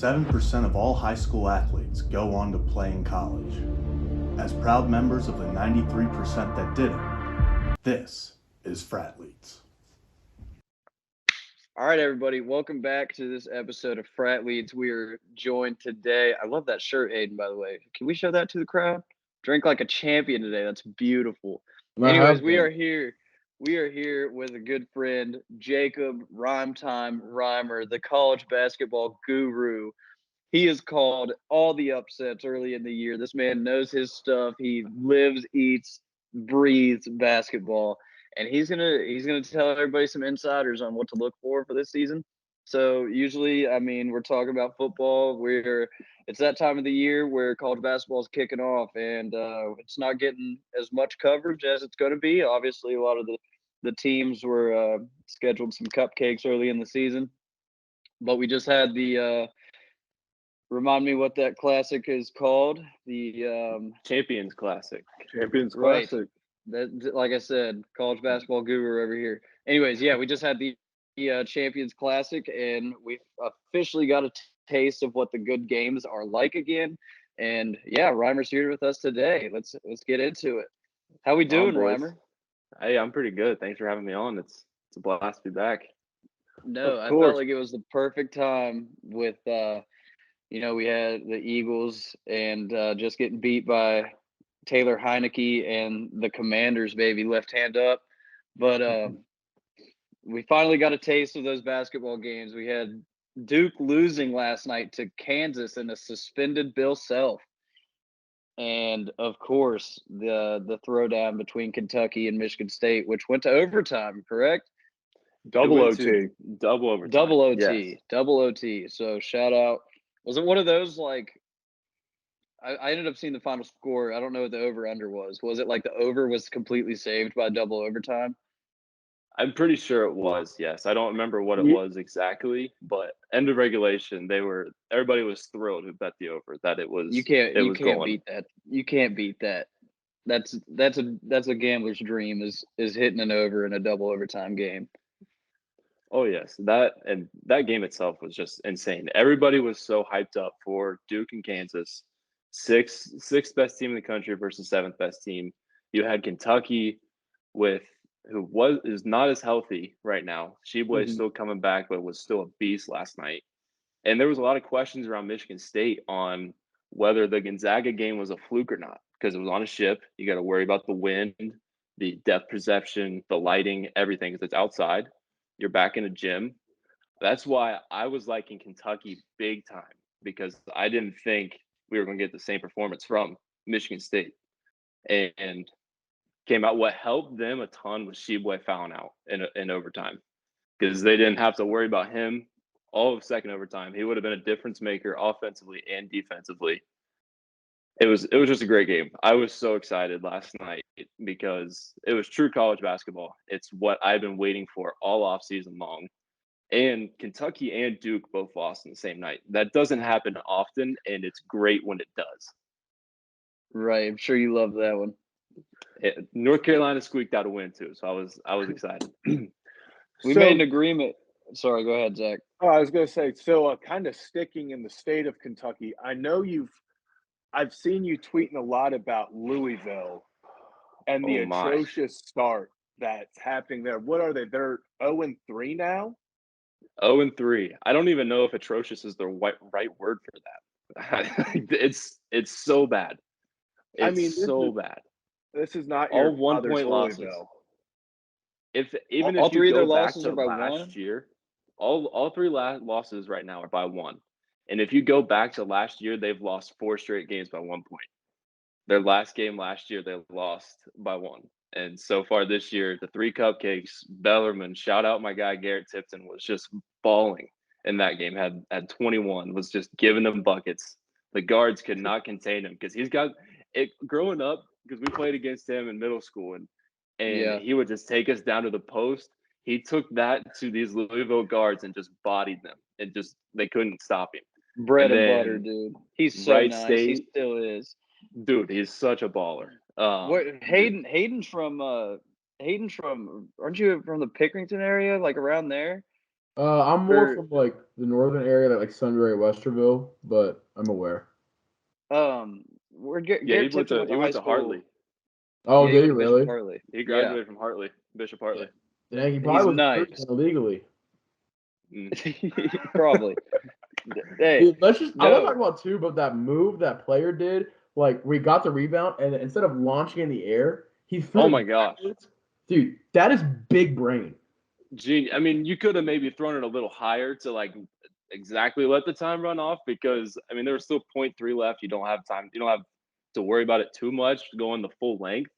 7% of all high school athletes go on to play in college. As proud members of the 93% that didn't, this is Frat Leads. All right, everybody, welcome back to this episode of Frat Leads. We are joined today. I love that shirt, Aiden, by the way. Can we show that to the crowd? Drink like a champion today. That's beautiful. Anyways, we are here. We are here with a good friend, Jacob Rhyme Time Rhymer, the college basketball guru. He has called all the upsets early in the year. This man knows his stuff. He lives, eats, breathes basketball. And he's gonna tell everybody some insiders on what to look for this season. So usually, I mean, we're talking about football. It's that time of the year where college basketball is kicking off, and it's not getting as much coverage as it's going to be. Obviously, a lot of the teams were scheduled some cupcakes early in the season, but we just had the remind me what that classic is called. The Champions Classic. Right. That, like I said, college basketball guru over here. Anyways, yeah, we just had the Champions Classic, and we officially got a taste of what the good games are like again. And yeah, Reimer's here with us today. Let's get into it. How we doing, Reimer? Hey, I'm pretty good. Thanks for having me on. It's a blast to be back. No, I felt like it was the perfect time with we had the Eagles and just getting beat by Taylor Heineke and the Commanders, baby, left hand up. But we finally got a taste of those basketball games. We had Duke losing last night to Kansas in a suspended Bill Self. And, of course, the throwdown between Kentucky and Michigan State, which went to overtime, correct? Double OT. Double overtime. Double OT. Yes. Double OT. So, shout out. Was it one of those, like, I ended up seeing the final score. I don't know what the over-under was. Was it like the over was completely saved by double overtime? I'm pretty sure it was, yes. I don't remember what it was exactly, but end of regulation, everybody was thrilled who bet the over that it was. You can't beat that. You can't beat that. That's a gambler's dream is hitting an over in a double overtime game. Oh yes, that game itself was just insane. Everybody was so hyped up for Duke and Kansas. Sixth best team in the country versus seventh best team. You had Kentucky is not as healthy right now. Sheboy is still coming back, but was still a beast last night. And there was a lot of questions around Michigan State on whether the Gonzaga game was a fluke or not, because it was on a ship. You got to worry about the wind, the depth perception, the lighting, everything, because it's outside. You're back in a gym. That's why I was liking Kentucky big time, because I didn't think we were going to get the same performance from Michigan State. And came out. What helped them a ton was Sheboy fouling out in overtime, because they didn't have to worry about him all of second overtime. He would have been a difference maker offensively and defensively. It was just a great game. I was so excited last night because it was true college basketball. It's what I've been waiting for all off season long. And Kentucky and Duke both lost on the same night. That doesn't happen often, and it's great when it does. Right. I'm sure you love that one. North Carolina squeaked out a win too, so I was excited. We made an agreement. Sorry, go ahead, Zach. Oh, I was going to say, so kind of sticking in the state of Kentucky, I know I've seen you tweeting a lot about Louisville and the atrocious start that's happening there. What are they? They're 0-3 now? 0-3. I don't even know if atrocious is the right word for that. It's so bad. It's so bad. This is not all your 1 point losses. Louisville. If all three of their back losses to are by last one? year, all three losses right now are by one. And if you go back to last year, they've lost 4 straight games by 1 point. Their last game last year, they lost by 1. And so far this year, the 3 cupcakes, Bellarmine, shout out my guy Garrett Tipton, was just balling in that game. Had 21, was just giving them buckets. The guards could not contain him because he's got it growing up, because we played against him in middle school, and he would just take us down to the post. He took that to these Louisville guards and just bodied them, and just they couldn't stop him. Bread and butter, dude. He's so nice. State, he still is. Dude, he's such a baller. Hayden's from aren't you from the Pickerington area, like around there? I'm more from like the northern area, like Sunbury, Westerville, but I'm aware. He went to Hartley. Oh, did he really? Hartley. He graduated from Hartley, Bishop Hartley. Yeah, he probably was nice. illegally. Probably. Hey, dude, I want to talk about too, but that move that player did, like we got the rebound, and instead of launching in the air, he threw. Oh my gosh, dude, that is big brain. Genius. I mean, you could have maybe thrown it a little higher to like exactly let the time run off, because I mean there was still 0.3 left. You don't have time. You don't have to worry about it too much going the full length.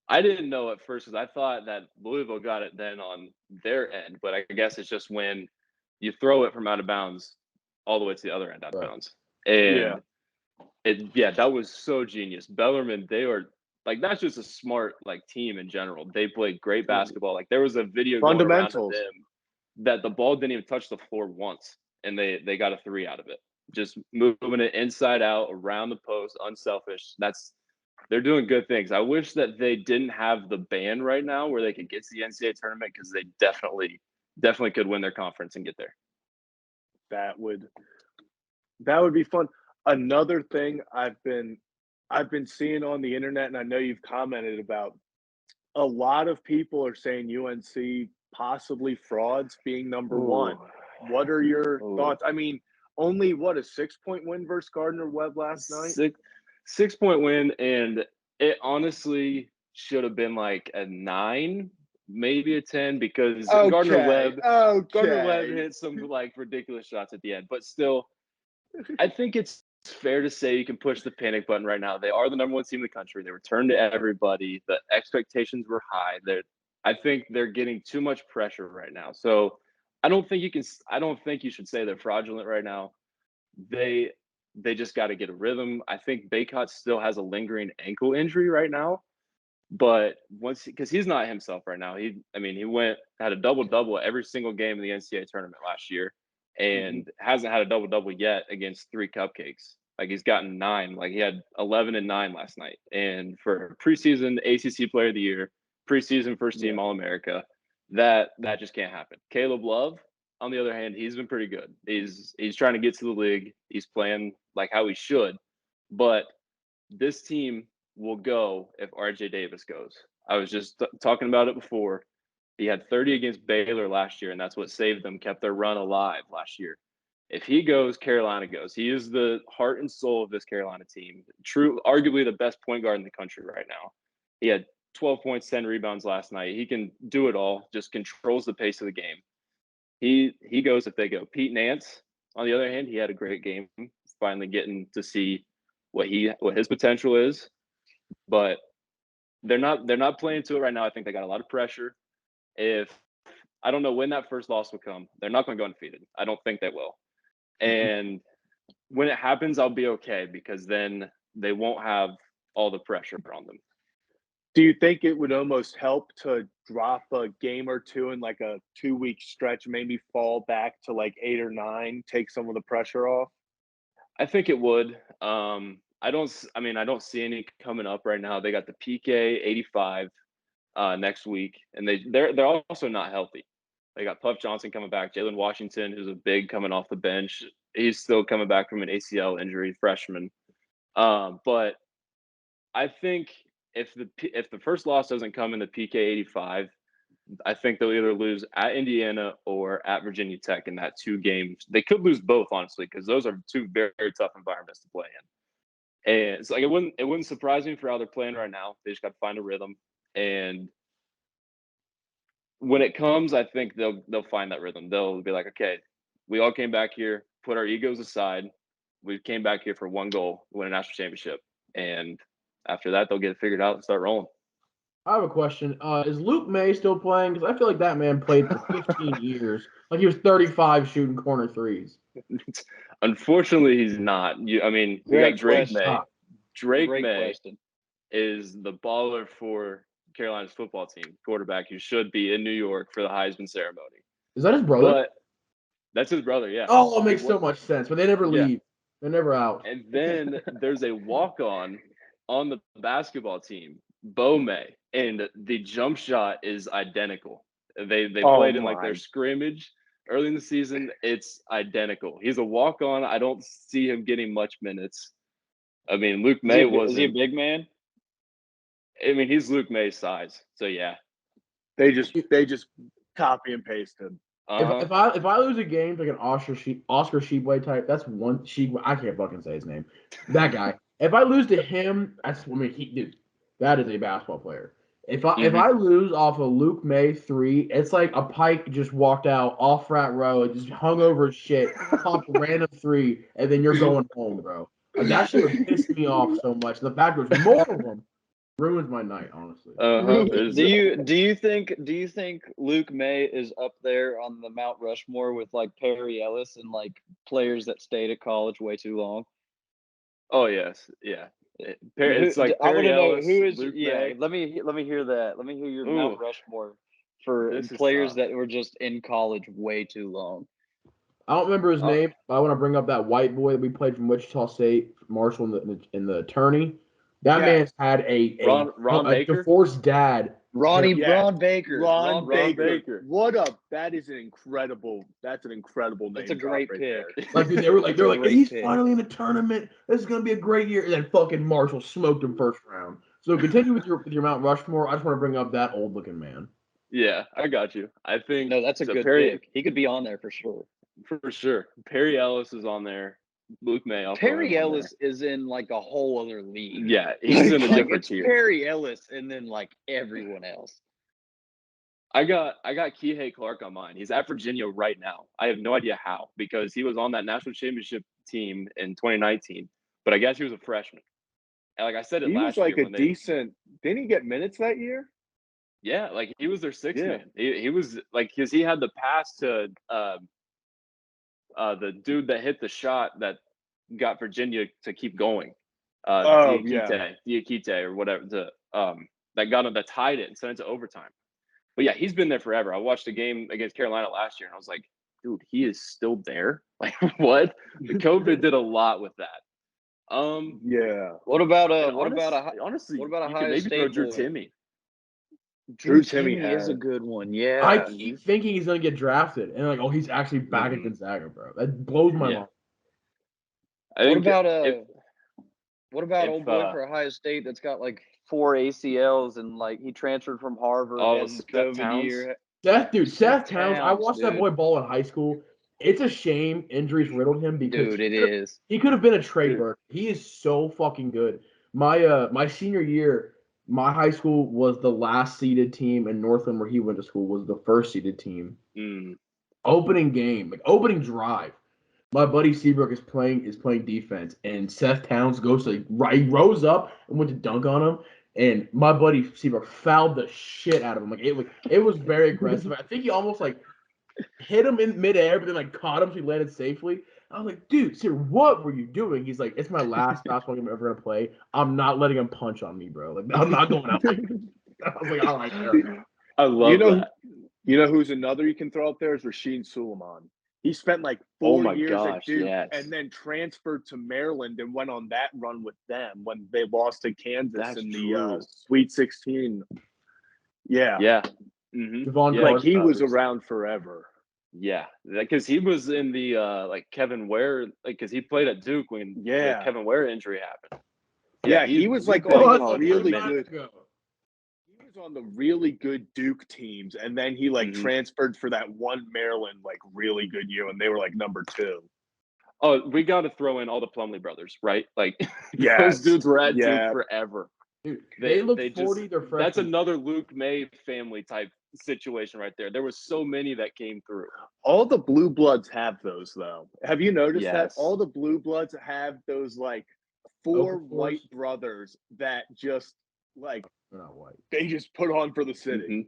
I didn't know at first because I thought that Louisville got it then on their end, but I guess it's just when you throw it from out of bounds all the way to the other end out of bounds. And that was so genius. Bellarmine, they are like, that's just a smart like team in general. They played great basketball. Like there was a video going around of them that the ball didn't even touch the floor once, and they got a 3 out of it. Just moving it inside out around the post, unselfish. They're doing good things. I wish that they didn't have the ban right now where they could get to the NCAA tournament, because they definitely could win their conference and get there. That would be fun. Another thing I've been seeing on the internet, and I know you've commented about, a lot of people are saying UNC possibly frauds being number one. What are your thoughts? I mean, only a 6-point win versus Gardner Webb last night? 6-point win, and it honestly should have been like a 9, maybe a 10, because Gardner Webb hit some like ridiculous shots at the end. But still, I think it's fair to say you can push the panic button right now. They are the number 1 team in the country. They returned to everybody. The expectations were high. I think they're getting too much pressure right now. So I don't think you should say they're fraudulent right now. They just got to get a rhythm. I think Baycott still has a lingering ankle injury right now, but because he's not himself right now. He had a double-double every single game in the NCAA tournament last year, and hasn't had a double-double yet against 3 cupcakes. Like he's gotten 9. Like he had 11 and 9 last night. And for preseason ACC Player of the Year, preseason first team All-America, that just can't happen. Caleb Love, on the other hand, he's been pretty good. He's trying to get to the league. He's playing like how he should. But this team will go if RJ Davis goes. I was just talking about it before. He had 30 against Baylor last year, and that's what saved them, kept their run alive last year. If he goes, Carolina goes. He is the heart and soul of this Carolina team. Arguably the best point guard in the country right now. He had 12 points, 10 rebounds last night. He can do it all, just controls the pace of the game. He goes if they go. Pete Nance, on the other hand, he had a great game, finally getting to see what his potential is. But they're not playing to it right now. I think they got a lot of pressure. I don't know when that first loss will come. They're not going to go undefeated. I don't think they will. And when it happens, I'll be okay, because then they won't have all the pressure on them. Do you think it would almost help to drop a game or two in like a 2-week stretch, maybe fall back to like 8 or 9, take some of the pressure off? I think it would. I don't see any coming up right now. They got the PK 85 next week, and they're also not healthy. They got Puff Johnson coming back, Jalen Washington, who's a big coming off the bench. He's still coming back from an ACL injury, freshman. But I think if the first loss doesn't come in the PK 85, I think they'll either lose at Indiana or at Virginia Tech in that 2 games. They could lose both, honestly, because those are 2 very, very tough environments to play in. And it's like it wouldn't surprise me for how they're playing right now. They just got to find a rhythm. And when it comes, I think they'll find that rhythm. They'll be like, okay, we all came back here, put our egos aside. We came back here for one goal, win a national championship. And after that, they'll get it figured out and start rolling. I have a question. Is Luke May still playing? Because I feel like that man played for 15 years. Like he was 35 shooting corner threes. Unfortunately, he's not. We got Drake May. Drake May is the baller for Carolina's football team, quarterback who should be in New York for the Heisman ceremony. Is that his brother? But that's his brother, yeah. Oh, it makes so much sense. But they never leave. They're never out. And then there's a walk-on the basketball team, Bo May, and the jump shot is identical. They played in like their scrimmage. Early in the season, it's identical. He's a walk-on. I don't see him getting much minutes. I mean, Luke May wasn't. Is he a big man? I mean, he's Luke May's size. So yeah. They just copy and paste him. If I lose a game like an Oscar Sheepway type, that's one Sheepway. I can't fucking say his name. That guy. If I lose to him, that is a basketball player. If I lose off a Luke May 3, it's like a Pike just walked out off frat row, just hung over shit, popped a random 3, and then you're going home, bro. Like, that shit would piss me off so much. The fact there's more of them ruins my night, honestly. Do you think Luke May is up there on the Mount Rushmore with like Perry Ellis and like players that stayed at college way too long? Oh yes, yeah. It's like I want to know Ellis, who is. Luke Yeah, May. let me hear that. Let me hear your Mount Rushmore for players that were just in college way too long. I don't remember his name, but I want to bring up that white boy that we played from Wichita State, Marshall in the tourney. That man's had a divorced dad. Ron Baker. Ron Baker. That's an incredible name. That's a great pick. Like dude, they're like he's finally in the tournament. This is gonna be a great year. And then fucking Marshall smoked him first round. So continue with your Mount Rushmore. I just want to bring up that old looking man. Yeah, I got you. I think that's a good pick. He could be on there for sure. For sure. Perry Ellis is on there. Luke May. Perry Ellis is in like a whole other league. Yeah, he's in a different tier. Perry Ellis and then like everyone else. I got Kihei Clark on mine. He's at Virginia right now. I have no idea how, because he was on that national championship team in 2019, but I guess he was a freshman. And like I said it last year. He was like decent. Didn't he get minutes that year? Yeah, like he was their sixth man. He was like, because he had the pass to the dude that hit the shot that got Virginia to keep going. Diakite or whatever, that got him, that tied it and sent it to overtime. But yeah, he's been there forever. I watched a game against Carolina last year and I was like, dude, he is still there? Like what? COVID did a lot with that. What about a Ohio State throw Drew Timme? Drew Timme is a good one. Yeah. I keep thinking he's gonna get drafted, and like, he's actually back at Gonzaga, bro. That blows my mind. What about old boy for Ohio State that's got like 4 ACLs and like he transferred from Harvard in the COVID year? Seth Towns. I watched that boy ball in high school. It's a shame injuries riddled him because he could have been a Trey Burke. He is so fucking good. My senior year, my high school was the last seeded team, and Northland, where he went to school, was the first seeded team. Opening game, like opening drive, my buddy Seabrook is playing defense, and Seth Towns goes to he rose up and went to dunk on him, and my buddy Seabrook fouled the shit out of him. Like it was very aggressive. I think he almost like hit him in midair, but then like caught him so he landed safely. I was like, dude, sir, what were you doing? He's like, it's my last basketball game I'm ever gonna play. I'm not letting him punch on me, bro. Like, I'm not going out. I was like, all right, I love that. You know who's another you can throw up there is Rasheed Suleiman. He spent like 4 years at Duke and then transferred to Maryland and went on that run with them when they lost to Kansas the Sweet 16. Yeah. Yeah. Like he was around forever. Yeah, because he was in the like Kevin Ware, like because he played at Duke when the Kevin Ware injury happened. Yeah, he was like on really good. He was on the really good Duke teams, and then he like transferred for that one Maryland like really good year, and they were like number 2. Oh, we got to throw in all the Plumlee brothers, right? Like those dudes were at Duke forever. Dude, they look 40. They're freshmen. That's another Luke May family type situation right there. There was so many that came through. All the blue bloods have those though. Have you noticed that all the blue bloods have those like 4 white brothers that just like they're not white. They just put on for the city.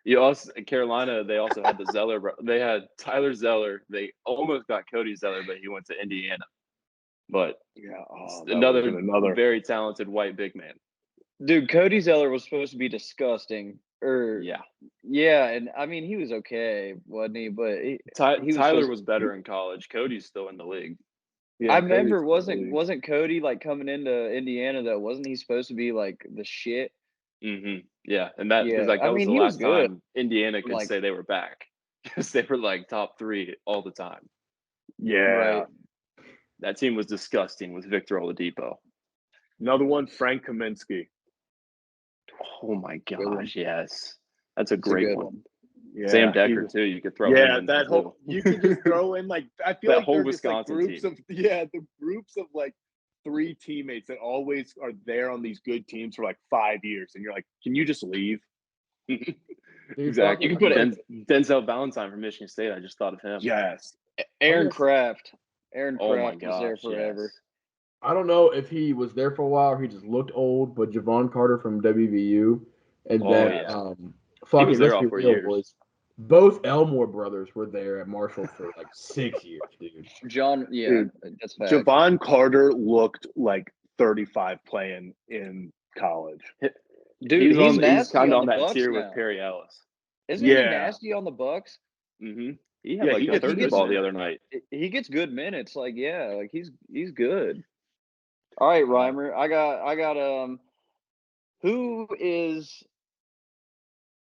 You also Carolina. They also had the Zeller. They had Tyler Zeller. They almost got Cody Zeller, but he went to Indiana. But another very talented white big man. Dude, Cody Zeller was supposed to be disgusting. And I mean he was okay, wasn't he? But Tyler was better in college. Cody's still in the league. Yeah, I remember wasn't Cody like coming into Indiana though? Wasn't he supposed to be like the shit? Yeah, and that was the last time Indiana could say they were back. because they were like top 3 all the time. Yeah. Right. That team was disgusting with Victor Oladipo. Another one, Frank Kaminsky. Oh my gosh, yes. That's a great one. Yeah, Sam Decker too. You could throw him in that whole you could just throw in like I feel that like whole they're Wisconsin just like groups team. of the groups of like 3 teammates that always are there on these good teams for like 5 years, and you're like, can you just leave? Exactly. You can put Denzel Valentine from Michigan State. I just thought of him. Yes. Aaron Craft. Aaron Oh Craft my was there gosh, forever. yes. I don't know if he was there for a while or he just looked old, but Javon Carter from WVU and he was there all 4 years. Boys, both Elmore brothers were there at Marshall for like 6 years, dude. John, Dude, that's fact. Javon Carter looked like 35 playing in college. Dude, he's kind of on that Bucks tier now. with Perry Ellis. Isn't he nasty on the Bucks? Mm-hmm. He had like a 30 ball the other night. He gets good minutes. Like, yeah, like he's good. All right, Reimer. I got who is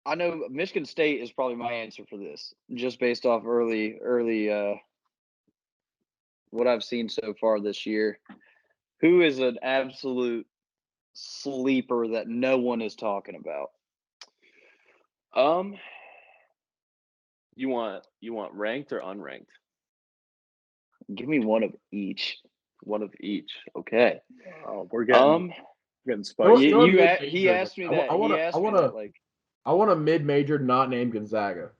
I know Michigan State is probably my answer for this, just based off early what I've seen so far this year. Who is an absolute sleeper that no one is talking about? You want ranked or unranked? Give me one of each. One of each. Okay. Oh, we're getting spicy. He asked me that. I want a mid-major not named Gonzaga.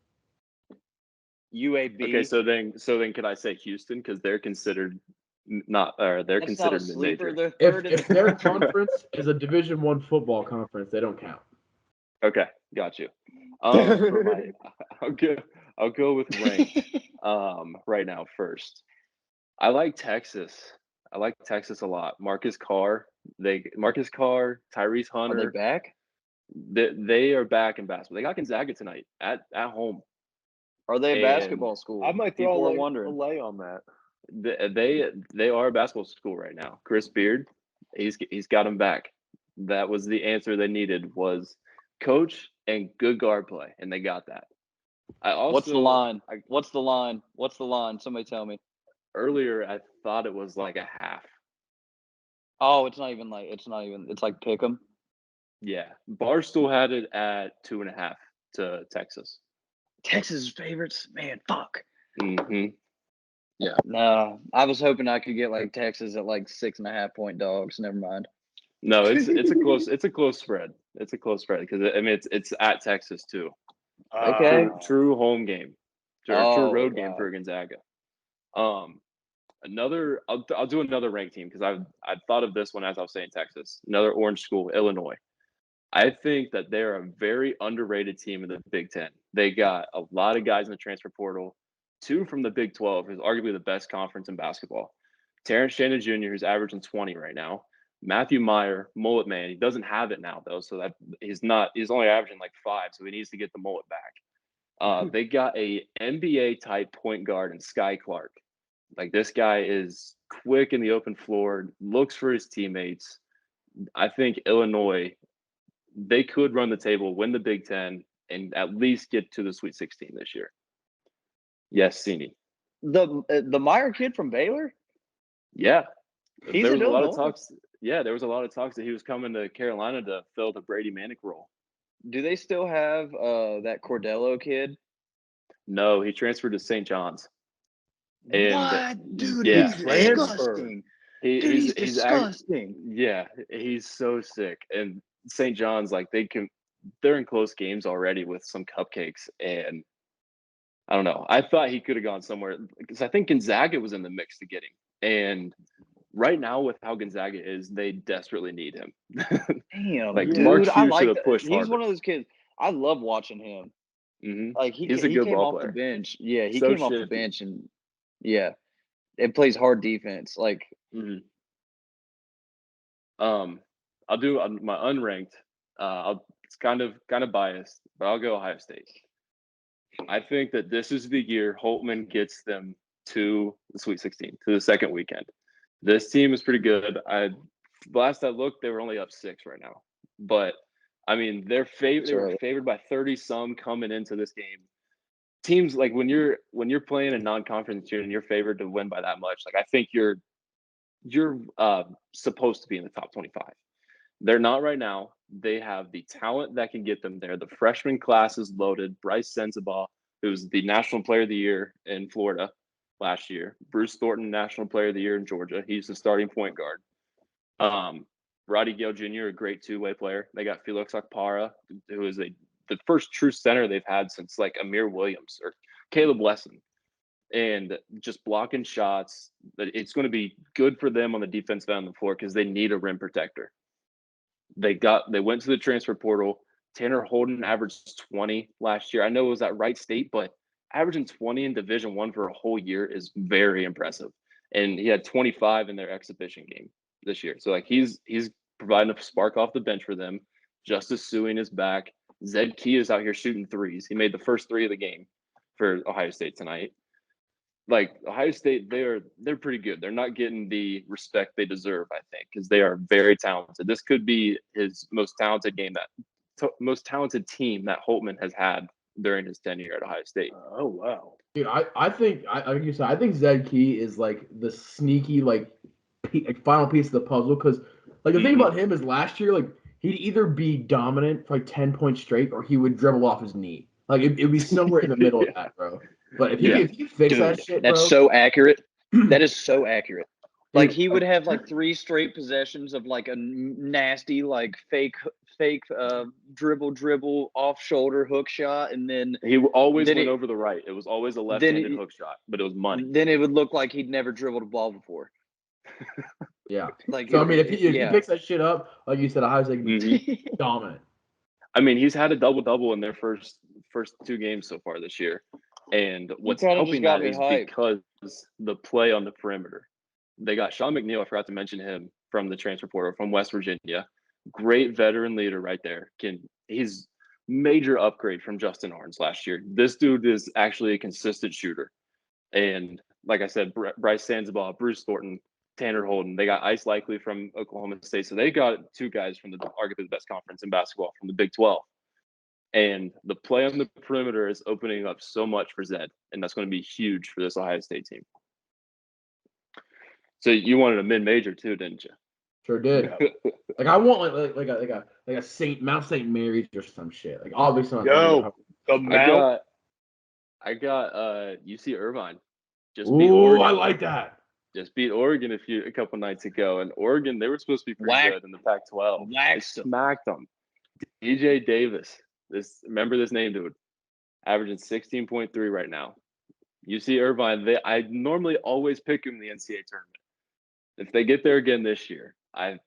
UAB. Okay, so then could I say Houston because they're considered they're considered mid-major. If their conference is a Division I football conference, they don't count. Okay, got you. I'll go with ranked right now first. I like Texas. I like Texas a lot. Marcus Carr, Tyrese Hunter. Are they back? They are back in basketball. They got Gonzaga tonight at home. Are they a basketball school? I might throw a lay on that. They are a basketball school right now. Chris Beard, he's got them back. That was the answer they needed was coach and good guard play, and they got that. What's the line? What's the line? Somebody tell me. Earlier, I thought it was like a half. Oh, it's like pick'em. Yeah, Barstool had it at 2.5 to Texas. Texas favorites, man. Fuck. Mm-hmm. Yeah. No, I was hoping I could get like Texas at like 6.5 point dogs. Never mind. No, it's a close spread. It's a close spread because I mean it's at Texas too. Okay. True home game. True road game for Gonzaga. I'll do another ranked team because I've thought of this one as I was saying Texas. Another orange school, Illinois. I think that they're a very underrated team in the Big Ten. They got a lot of guys in the transfer portal. 2 from the Big 12, who's arguably the best conference in basketball. Terrence Shannon Jr., who's averaging 20 right now. Matthew Meyer, mullet man. He doesn't have it now though, so that he's only averaging like 5, so he needs to get the mullet back. They got a NBA type point guard in Sky Clark. Like this guy is quick in the open floor, looks for his teammates. I think Illinois, they could run the table, win the Big Ten, and at least get to the Sweet 16 this year. Yes, Cini. The Meyer kid from Baylor? Yeah. There was a lot of talks. Yeah, there was a lot of talks that he was coming to Carolina to fill the Brady Manick role. Do they still have that Cordello kid? No, he transferred to St. John's. What? Dude, he's disgusting. He's disgusting. He's so sick. And St. John's, like they're in close games already with some cupcakes, and I don't know. I thought he could have gone somewhere because I think Gonzaga was in the mix to get him. And right now, with how Gonzaga is, they desperately need him. Damn, like dude, Mark I like that. Push He's harder. one of those kids. I love watching him. Mm-hmm. Like he's a good came ball off player. The bench. Yeah, he came off the bench and it plays hard defense. Like, I'll do my unranked. It's kind of biased, but I'll go Ohio State. I think that this is the year Holtman gets them to the Sweet 16, to the second weekend. This team is pretty good. Last I looked, they were only up 6 right now. But I mean, they were favored by 30 some coming into this game. teams like when you're playing a non-conference and you're favored to win by that much, like I think you're supposed to be in the top 25. They're not right now. They have the talent that can get them there. The freshman class is loaded. Bryce Sensabaugh, who's the National Player of the Year in Florida last year. Bruce Thornton, National Player of the Year in Georgia. He's the starting point guard. Roddy Gale Jr., a great two-way player. They got Felix Okpara, who is the first true center they've had since like Amir Williams or Caleb Lesson. And just blocking shots. It's going to be good for them on the defensive end of the floor because they need a rim protector. They went to the transfer portal. Tanner Holden averaged 20 last year. I know it was at Wright State, but averaging 20 in Division I for a whole year is very impressive. And he had 25 in their exhibition game this year. So like he's providing a spark off the bench for them. Justice Suing is back. Zed Key is out here shooting threes. He made the first three of the game for Ohio State tonight. Like Ohio State, they're pretty good. They're not getting the respect they deserve, I think, because they are very talented. This could be his most talented team that Holtman has had during his tenure at Ohio State. Oh wow, dude! I think like you said, I think Zed Key is like the sneaky like final piece of the puzzle because like the thing about him is last year like he'd either be dominant for like 10 points straight or he would dribble off his knee. Like it'd be somewhere in the middle of that, bro. But if he fix that shit, that's bro, so accurate. That is so accurate. Like he would have like 3 straight possessions of like a nasty like fake dribble off shoulder hook shot, and then he always went over the right. It was always a left-handed hook shot, but it was money. Then it would look like he'd never dribbled a ball before. Yeah. Like so, I mean, if he picks that shit up, like you said, Ohio State dominant. I mean, he's had a double-double in their first 2 games so far this year. And what's helping that is because the play on the perimeter. They got Sean McNeil, I forgot to mention him, from the transfer portal from West Virginia. Great veteran leader right there. He's major upgrade from Justin Arns last year. This dude is actually a consistent shooter. And like I said, Bryce Sensabaugh, Bruce Thornton, Tanner Holden. They got Ice Likely from Oklahoma State. So they got 2 guys from arguably the best conference in basketball from the Big 12. And the play on the perimeter is opening up so much for Zed, and that's going to be huge for this Ohio State team. So you wanted a mid-major too, didn't you? Sure did. Like I want like a Mount St. Mary's or some shit. Like obviously. I got UC Irvine. Just beat Oregon. I like that. Just beat Oregon a couple nights ago, and Oregon they were supposed to be pretty good in the Pac-12. They smacked them. DJ Davis. Remember this name, dude. Averaging 16.3 right now. UC Irvine, I normally always pick him in the NCAA tournament. If they get there again this year, I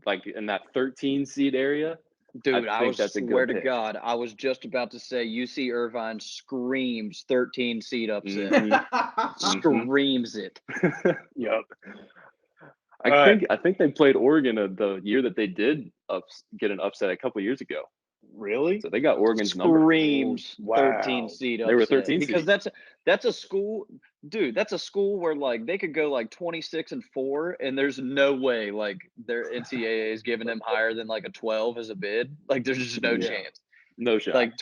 like in that 13 seed area. Dude, I swear to God, I was just about to say UC Irvine screams 13 seed upset. Screams it. Yep. I think they played Oregon the year that they did get an upset a couple years ago. Really? So they got Oregon's screams number. 13 seed upset. They were 13 because that's a school, dude. That's a school where like they could go like 26-4, and there's no way like their NCAA is giving them higher than like a 12 as a bid. Like there's just no chance. No shot. Like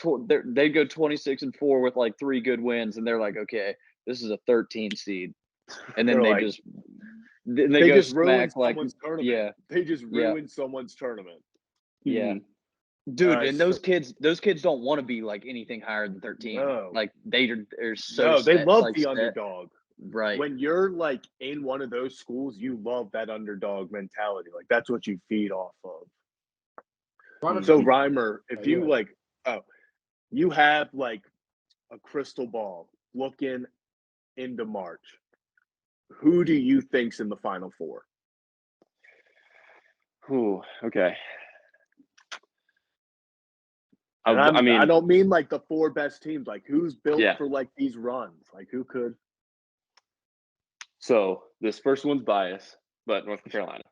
they go 26-4 with like 3 good wins, and they're like, okay, this is a 13 seed, and then they just ruin someone's tournament. Yeah, they just ruin someone's tournament. Yeah. Dude, and those kids don't want to be like anything higher than 13. No. Like they're so they love the underdog. Right. When you're like in one of those schools, you love that underdog mentality. Like that's what you feed off of. So Reimer, if you you have like a crystal ball looking into March, who do you think's in the Final Four? Ooh, okay. I don't mean like the 4 best teams. Like who's built for like these runs? Like who could? So this first one's biased, but North Carolina.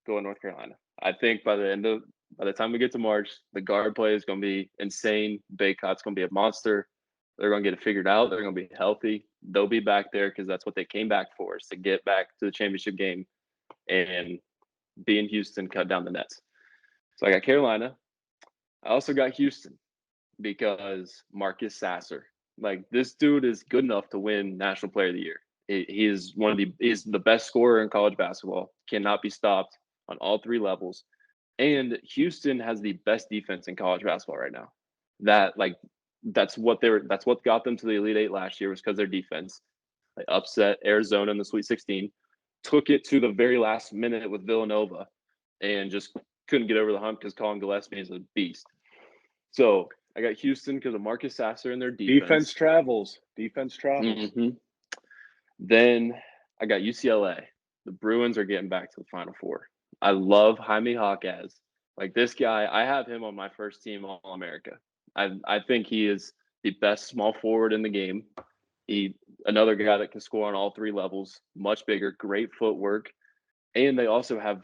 Go in North Carolina. I think by the time we get to March, the guard play is going to be insane. Baycott's going to be a monster. They're going to get it figured out. They're going to be healthy. They'll be back there because that's what they came back for, is to get back to the championship game and be in Houston, cut down the nets. So I got Carolina. I also got Houston because Marcus Sasser Like, this dude is good enough to win National Player of the Year. He is he's the best scorer in college basketball. Cannot be stopped on all three levels. And Houston has the best defense in college basketball right now. That's what got them to the Elite Eight last year, was because their defense. They upset Arizona in the Sweet 16, took it to the very last minute with Villanova, and just couldn't get over the hump because Colin Gillespie is a beast. So I got Houston because of Marcus Sasser and their defense. Defense travels. Mm-hmm. Then I got UCLA. The Bruins are getting back to the Final Four. I love Jaime Jaquez. Like, this guy, I have him on my first team All-America. I think he is the best small forward in the game. Another guy that can score on all three levels, much bigger, great footwork. And they also have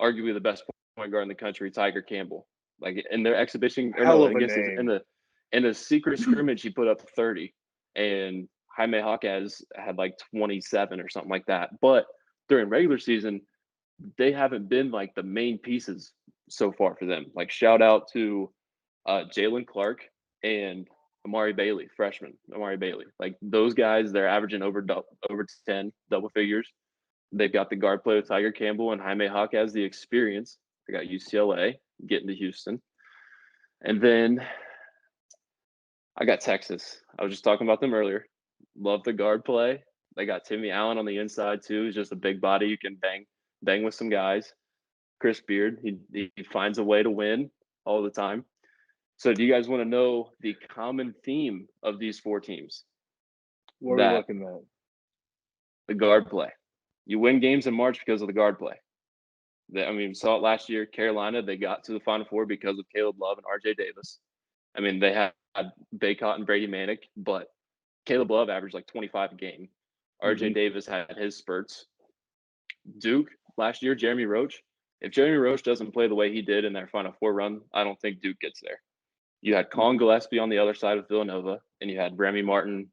arguably the best point guard in the country, Tiger Campbell. Like, in their exhibition, in the secret scrimmage, he put up 30, and Jaime Jaquez had like 27 or something like that. But during regular season, they haven't been like the main pieces so far for them. Like, shout out to Jalen Clark and Amari Bailey, freshman Amari Bailey. Like, those guys, they're averaging over 10 double figures. They've got the guard play with Tiger Campbell and Jaime Jaquez, the experience. They got UCLA getting to Houston. And then I got Texas. I was just talking about them earlier. Love the guard play. They got Timmy Allen on the inside too. He's just a big body. You can bang with some guys. Chris Beard, he finds a way to win all the time. So do you guys want to know the common theme of these four teams? What are we looking at? The guard play. You win games in March because of the guard play. We saw it last year. Carolina, they got to the Final Four because of Caleb Love and RJ Davis. I mean, they had Baycott and Brady Manick, but Caleb Love averaged like 25 a game. RJ Davis had his spurts. Duke last year, Jeremy Roach. If Jeremy Roach doesn't play the way he did in their Final Four run, I don't think Duke gets there. You had Colin Gillespie on the other side of Villanova, and you had Remy Martin,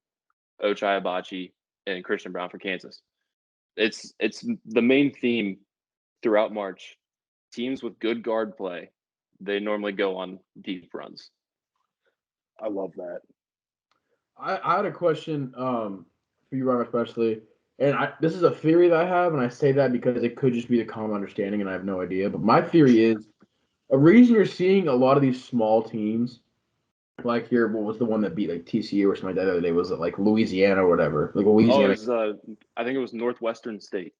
Ochai Agbaji, and Christian Brown for Kansas. It's the main theme throughout March. Teams with good guard play, they normally go on deep runs. I love that. I had a question for you, Ron, especially. And this is a theory that I have, and I say that because it could just be the common understanding, and I have no idea. But my theory is a reason you're seeing a lot of these small teams, like here, what was the one that beat like TCU or something like that the other day? Was it like Louisiana or whatever? Like Louisiana. I think it was Northwestern State.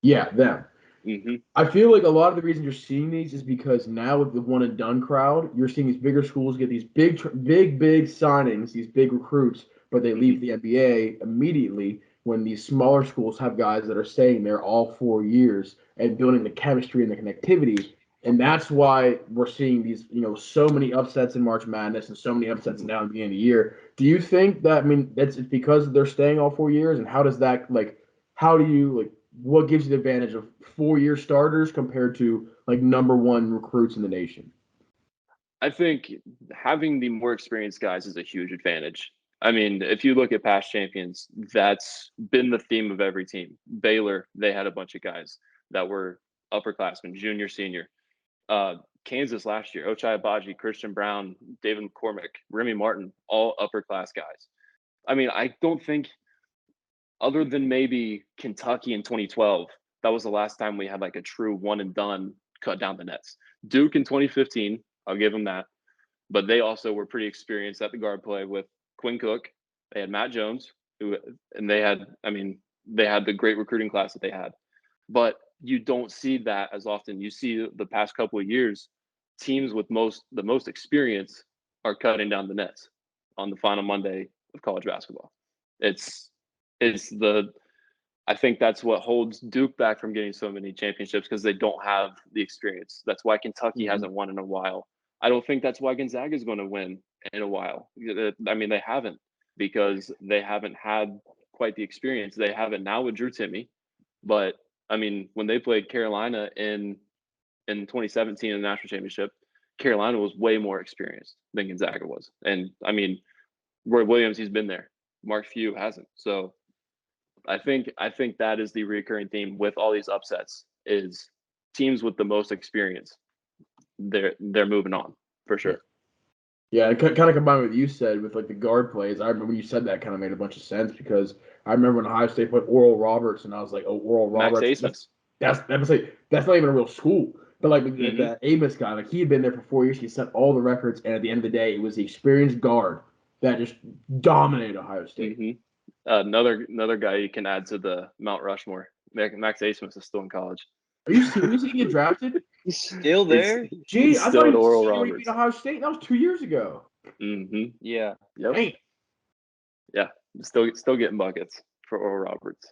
Yeah, them. Mm-hmm. I feel like a lot of the reason you're seeing these is because now with the one and done crowd, you're seeing these bigger schools get these big signings, these big recruits, but they leave the NBA immediately. When these smaller schools have guys that are staying there all 4 years and building the chemistry and the connectivity. And that's why we're seeing these, so many upsets in March Madness and so many upsets down at the beginning of the year. Do you think that, it's because they're staying all 4 years? And how does that, what gives you the advantage of 4-year starters compared to, number one recruits in the nation? I think having the more experienced guys is a huge advantage. I mean, if you look at past champions, that's been the theme of every team. Baylor, they had a bunch of guys that were upperclassmen, junior, senior. Kansas last year, Ochai Agbaji, Christian Brown, David McCormick, Remy Martin, all upper-class guys. I mean, I don't think, other than maybe Kentucky in 2012, that was the last time we had like a true one-and-done cut down the nets. Duke in 2015, I'll give them that. But they also were pretty experienced at the guard play with Quinn Cook. They had Matt Jones, they had the great recruiting class that they had. But you don't see that as often. You see the past couple of years, teams with the most experience are cutting down the nets on the final Monday of college basketball. I think that's what holds Duke back from getting so many championships, because they don't have the experience. That's why Kentucky hasn't won in a while. I don't think that's why Gonzaga is going to win in a while. I mean, they haven't, because they haven't had quite the experience. They have it now with Drew Timme. But, I mean, when they played Carolina in 2017 in the national championship, Carolina was way more experienced than Gonzaga was. And, I mean, Roy Williams, he's been there. Mark Few hasn't. So I think that is the recurring theme with all these upsets, is teams with the most experience. They're moving on for sure. Yeah, it kind of combined with what you said with like the guard plays. I remember when you said that, kind of made a bunch of sense because I remember when Ohio State put Oral Roberts, and I was like, oh, Oral Roberts. That's not even a real school. But like the Amos guy, like he had been there for 4 years. He set all the records, and at the end of the day, it was the experienced guard that just dominated Ohio State. Another guy you can add to the Mount Rushmore. Max Amos is still in college. Are you serious? He get drafted? He's still there. Gee, I thought he was beat Ohio State. That was 2 years ago. Yeah. Yep. Dang. Yeah. Still getting buckets for Oral Roberts.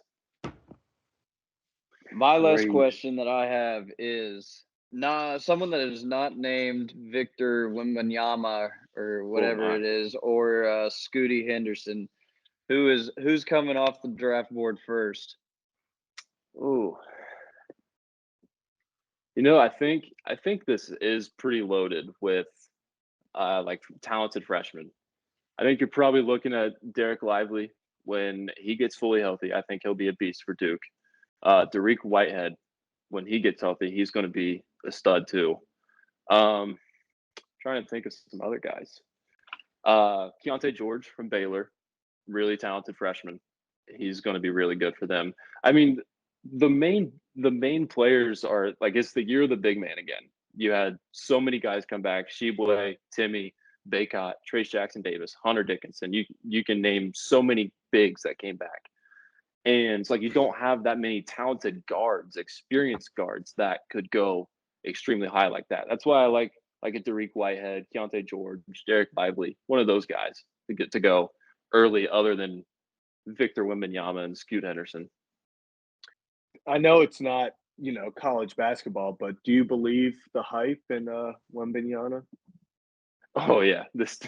My last question that I have is someone that is not named Victor Wembayama or whatever it is, or Scooty Henderson. Who's coming off the draft board first? Ooh. I think this is pretty loaded with like talented freshmen. I think you're probably looking at Derek Lively when he gets fully healthy. I think he'll be a beast for Duke. Dariq Whitehead, when he gets healthy, he's going to be a stud too. Trying to think of some other guys. Keontae George from Baylor, really talented freshman. He's going to be really good for them. I mean, the main players are like, it's the year of the big man again. You had so many guys come back: Sheboy, Timmy, Baycott, Trace Jackson Davis, Hunter Dickinson. You can name so many bigs that came back. And it's like you don't have that many talented guards, experienced guards that could go extremely high like that. That's why I like a Dariq Whitehead, Keontae George, Derek Lively, one of those guys to get to go early, other than Victor Wembanyama and Scoot Henderson. I know it's not, college basketball, but do you believe the hype in Wembanyama? Oh yeah, this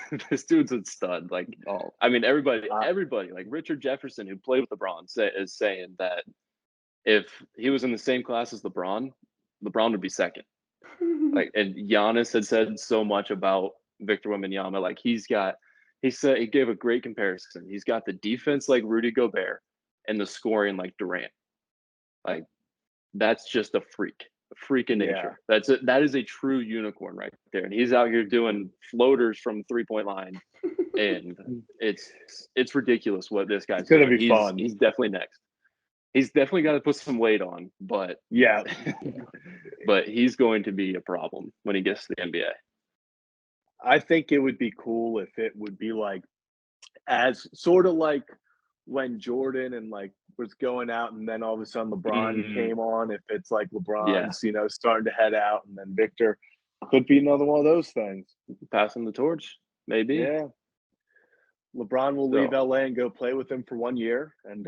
dude's a stud. Like, I mean, everybody, like Richard Jefferson, who played with LeBron, is saying that if he was in the same class as LeBron would be second. Like, and Giannis had said so much about Victor Wembanyama. Like, he gave a great comparison. He's got the defense like Rudy Gobert and the scoring like Durant. Like, that's just a freak in nature. Yeah. That is a true unicorn right there. And he's out here doing floaters from 3-point line. And it's ridiculous what this guy's doing. It's gonna be fun. He's definitely next. He's definitely got to put some weight on, but yeah. But he's going to be a problem when he gets to the NBA. I think it would be cool if it would be like, as sort of like when Jordan and like was going out, and then all of a sudden LeBron came on. If it's like LeBron's, starting to head out, and then Victor could be another one of those things. Passing the torch, maybe. Yeah. LeBron will leave LA and go play with him for 1 year, and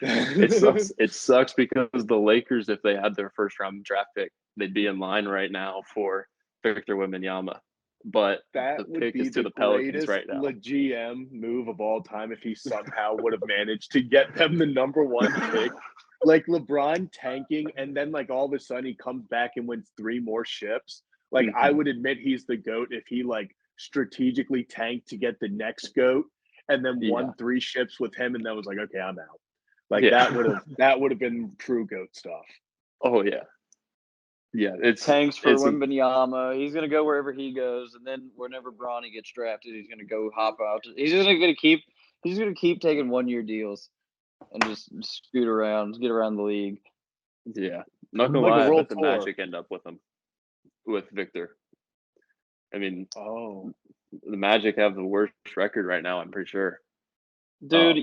it sucks because the Lakers, if they had their first round draft pick, they'd be in line right now for Victor Wembanyama. But the pick is to the Pelicans right now. The GM move of all time if he somehow would have managed to get them the number 1 pick. Like LeBron tanking, and then like all of a sudden he comes back and wins 3 more ships. Like I would admit he's the GOAT if he like strategically tanked to get the next GOAT and then won 3 ships with him, and then was like, okay, I'm out. Like that would have been true GOAT stuff. Oh yeah. Yeah, it's tanks for Wembanyama. He's gonna go wherever he goes, and then whenever Bronny gets drafted, he's gonna go hop out. He's gonna keep taking 1-year deals and just scoot around, get around the league. Yeah, not gonna lie, but the Magic end up with him, with Victor. I mean, the Magic have the worst record right now, I'm pretty sure. Dude,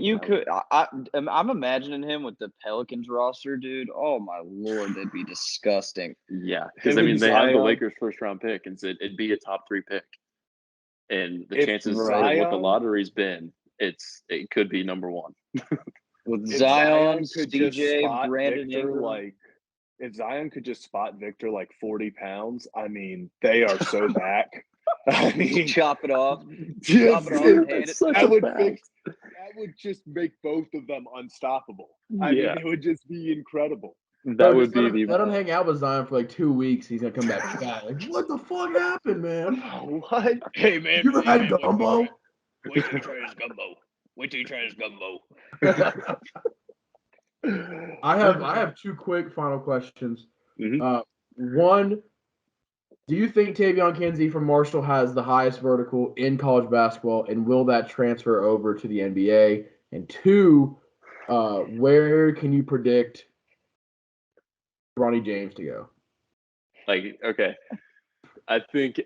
I'm imagining him with the Pelicans roster, dude. Oh my Lord, that'd be disgusting. Yeah, because I mean they have the Lakers first round pick, and so it'd be a top 3 pick, and the chances of what the lottery's been, it could be number 1. With Zion, CJ, Brandon Victor, like if Zion could just spot Victor like 40 pounds, I mean they are so back. I mean, chop it off. That would just make both of them unstoppable. I mean, it would just be incredible. That would be let him hang out with Zion for like 2 weeks. He's gonna come back. Like, what the fuck happened, man? What? Hey, man. You ever had gumbo? Wait till you try his gumbo. Wait till you try his gumbo. I have 2 quick final questions. Mm-hmm. One, Do you think Tavion Kinsey from Marshall has the highest vertical in college basketball, and will that transfer over to the NBA? And 2, where can you predict Bronny James to go? Okay. I think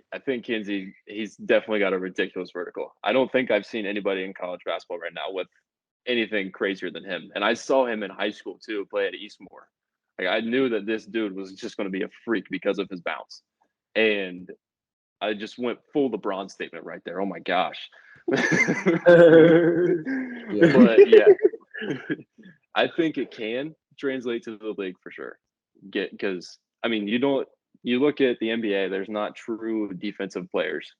Kinsey, he's definitely got a ridiculous vertical. I don't think I've seen anybody in college basketball right now with anything crazier than him. And I saw him in high school too, play at Eastmoor. I knew that this dude was just going to be a freak because of his bounce. And I just went full LeBron statement right there. Oh my gosh. But yeah, I think it can translate to the league for sure. Because I mean, you look at the NBA, there's not true defensive players.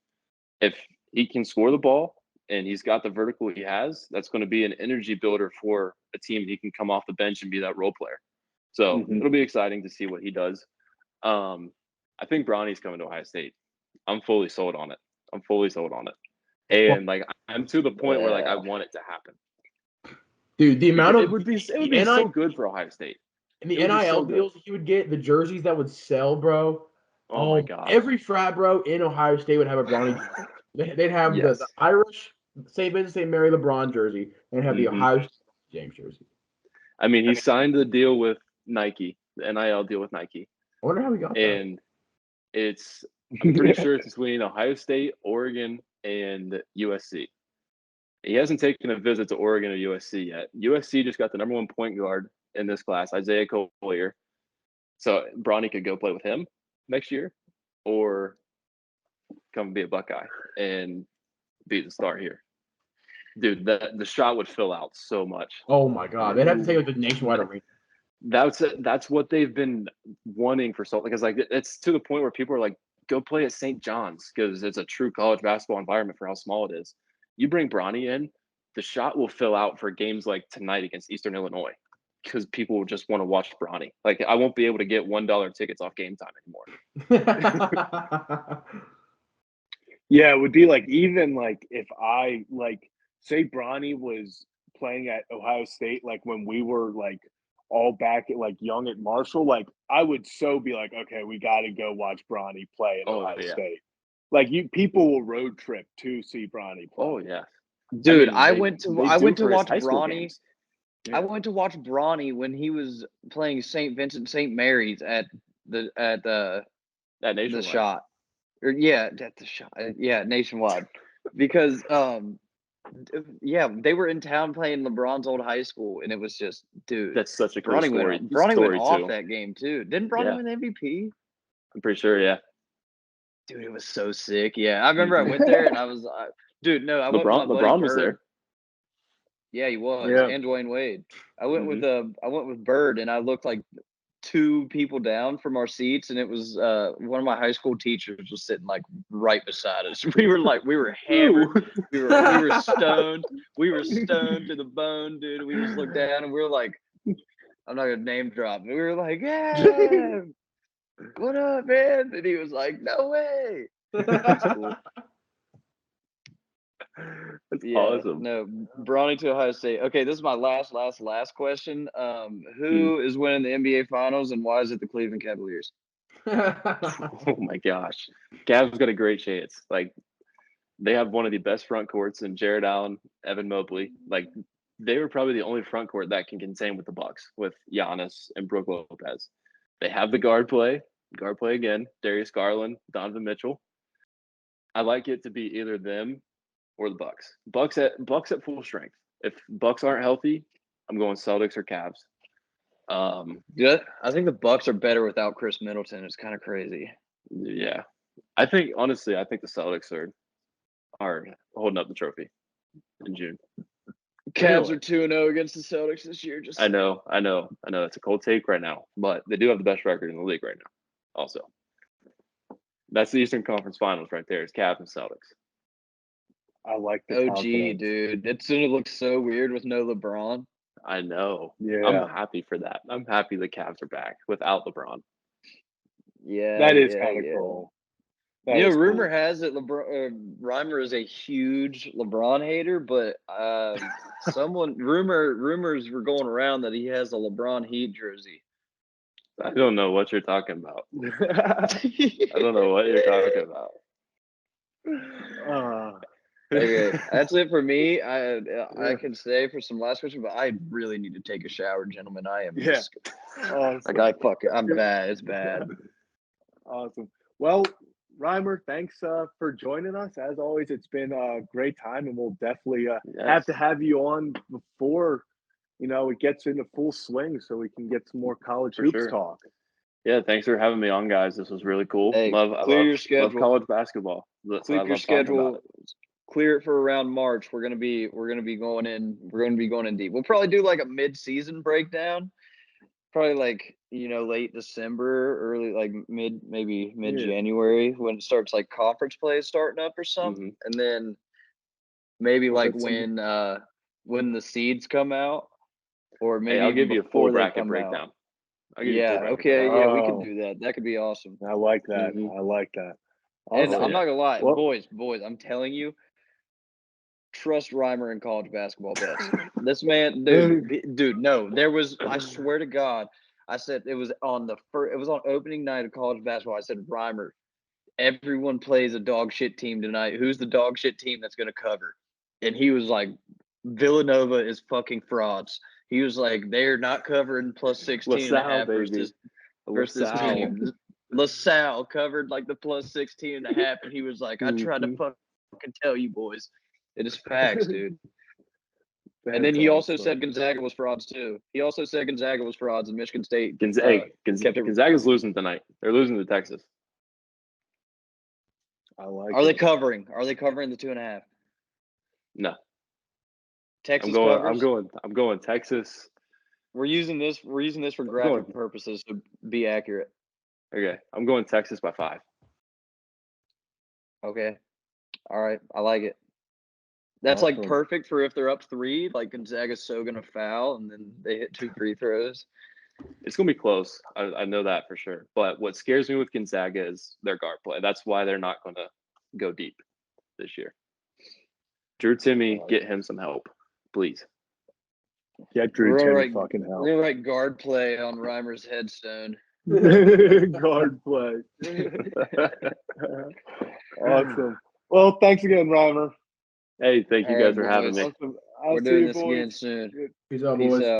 If he can score the ball and he's got the vertical he has, that's going to be an energy builder for a team. He can come off the bench and be that role player. So it'll be exciting to see what he does. I think Bronny's coming to Ohio State. I'm fully sold on it. And I'm to the point where I want it to happen. Dude, the amount it would be so good for Ohio State. And the NIL deals he would get, the jerseys that would sell, bro. Oh my god! Every frat bro in Ohio State would have a Bronny jersey. They'd have the Irish St. Vincent St. Mary LeBron jersey, and have the Ohio State James jersey. I mean, he signed the deal with Nike, the NIL deal with Nike. I wonder how he got that. And I'm pretty sure it's between Ohio State, Oregon, and USC. He hasn't taken a visit to Oregon or USC yet. USC just got the number 1 point guard in this class, Isaiah Collier. So Bronny could go play with him next year, or come be a Buckeye and be the star here. Dude, the shot would fill out so much. Oh my god, they'd have to take the nationwide arena. That's what they've been wanting for so, because it's to the point where people are like, go play at St. John's because it's a true college basketball environment for how small it is. You bring Bronny in, the shot will fill out for games like tonight against Eastern Illinois, because people will just want to watch Bronny. I won't be able to get $1 tickets off Game Time anymore. Yeah, it would be even if I say Bronny was playing at Ohio State, when we were all back at young at Marshall, I would so be okay, we got to go watch Bronny play at Ohio State. People will road trip to see Bronny play. Oh yeah, dude, I went to watch Bronny. Yeah. I went to watch Bronny when he was playing St. Vincent St. Mary's at the shot. Nationwide. Because they were in town playing LeBron's old high school, and it was just, dude, that's such a cool story. Bronny went off that game too. Didn't Bronny win MVP? I'm pretty sure, yeah. Dude, it was so sick. Yeah, I remember I went there and I was, dude, no, I went with my buddy LeBron was there. Yeah, he was, and Dwayne Wade. I went with Bird, and I looked like 2 people down from our seats, and it was one of my high school teachers was sitting right beside us. We were hammered, we were stoned, to the bone, dude. We just looked down and we were like, I'm not gonna name drop, but we were like, yeah, what up, man? And he was like, no way. That's cool. That's awesome. No, Bronny to Ohio State. Okay, this is my last question. Who is winning the NBA Finals, and why is it the Cleveland Cavaliers? Oh my gosh, Cavs got a great chance. They have one of the best front courts in Jared Allen, Evan Mobley. They were probably the only front court that can contain with the Bucks, with Giannis and Brook Lopez. They have the guard play again, Darius Garland, Donovan Mitchell. I like it to be either them or the Bucks. Bucks at full strength. If Bucks aren't healthy, I'm going Celtics or Cavs. I think the Bucks are better without Chris Middleton. It's kind of crazy. Yeah, I think the Celtics are holding up the trophy in June. Cavs are 2-0 against the Celtics this year. I know. It's a cold take right now, but they do have the best record in the league right now. Also, that's the Eastern Conference Finals right there. It's Cavs and Celtics. I like the confidence. Dude. It's going to look so weird with no LeBron. I know. Yeah. I'm happy for that. I'm happy the Cavs are back without LeBron. Yeah. That is kind of cool. Rumor has it Reimer is a huge LeBron hater, but rumors were going around that he has a LeBron Heat jersey. I don't know what you're talking about. I don't know what you're talking about. Okay, that's it for me. I can stay for some last question, but I really need to take a shower, gentlemen. I am awesome. like I'm bad. It's bad. Awesome. Well, Reimer, thanks for joining us. As always, it's been a great time, and we'll definitely have to have you on before it gets into full swing, so we can get some more college hoops talk. Yeah, thanks for having me on, guys. This was really cool. Hey, your schedule. Love college basketball. Clear your schedule. Clear it for around March. We're gonna be going in. We're gonna be going in deep. We'll probably do like a mid-season breakdown. Probably like late December, early like mid-January when it starts like conference play starting up or something, and then maybe like when the seeds come out, or maybe I'll give you a full bracket breakdown. Okay, yeah, we can do that. That could be awesome. I like that. I like that. And I'm not gonna lie, boys, I'm telling you, trust Reimer in college basketball bets. This man, dude, no, there was. I swear to God, I said it was on opening night of college basketball. I said, Reimer, everyone plays a dog shit team tonight. Who's the dog shit team that's gonna cover? And he was like, Villanova is fucking frauds. He was like, they're not covering plus 16 and a half versus this team. LaSalle covered like the plus 16 and a half, and he was like, I tried to fucking tell you boys. It is facts, dude. And then he also said Gonzaga was frauds too. He also said Gonzaga was frauds and Michigan State. Gonzaga's losing tonight. They're losing to Texas. I like Are they covering? Are they covering the 2.5? No. Texas I'm going Texas. We're using this for graphic purposes to be accurate. Okay. I'm going Texas by 5. Okay. All right. I like it. That's like perfect for if they're up 3, like Gonzaga's so gonna foul and then they hit 2 free throws. It's gonna be close. I know that for sure. But what scares me with Gonzaga is their guard play. That's why they're not gonna go deep this year. Drew Timmy, get him some help, please. Get Drew Timmy fucking help. We're gonna write guard play on Reimer's headstone. Guard play. Awesome. Well, thanks again, Reimer. Hey, thank you guys for having me. We're doing this again soon. Peace out, boys.